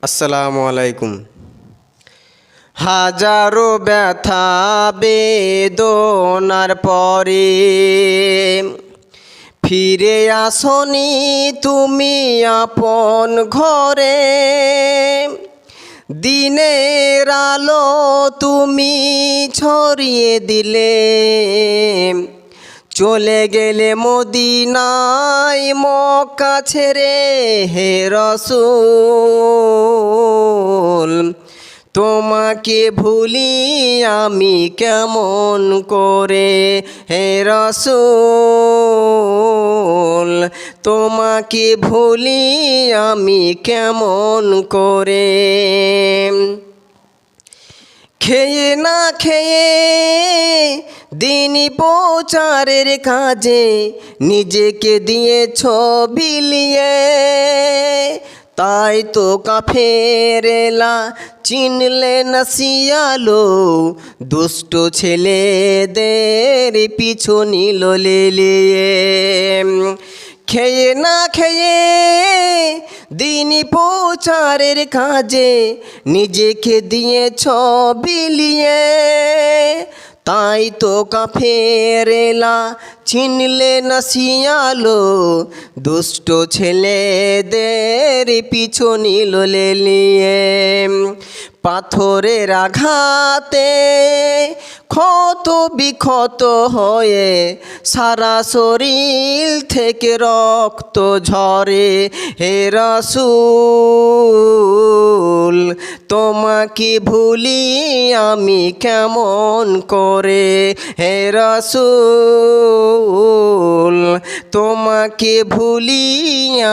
আসসালামু আলাইকুম। হাজারো ব্যথা বেদনার পরে ফিরে আসনি তুমি আপন ঘরে। দিনের আলো তুমি ছড়িয়ে দিলে, চলে গেলে মদিনায় মক্কা ছেড়ে। হে রাসূল, তোমাকে ভুলি আমি কেমন করে। হে রাসূল, তোমাকে ভুলি আমি কেমন করে। খেয়ে না খেয়ে দিনই প্রচারের কাজে নিজেকে দিয়েছ বিলিয়ে। তাই তো কাফেরেলা চিনলে না শিয়ালো, দুষ্ট ছেলেদের পিছু নিল লেলিয়ে। খেয়ে না খেয়ে দিনই প্রচারের কাজে নিজেকে দিয়েছ বিলিয়ে। তাই তো কাফেরেলা চিনলে না শিয়ালো, দুষ্ট ছেলেদের পিছু নিল লেলিয়ে। পাথরের আঘাতে ক্ষত বিক্ষত হয়ে সারা শরীর থেকে রক্ত ঝরে। হে রাসূল, তোমাকে ভুলি আমি কেমন করে। হে রাসূল, তোমাকে ভুলি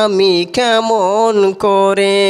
আমি কেমন করে।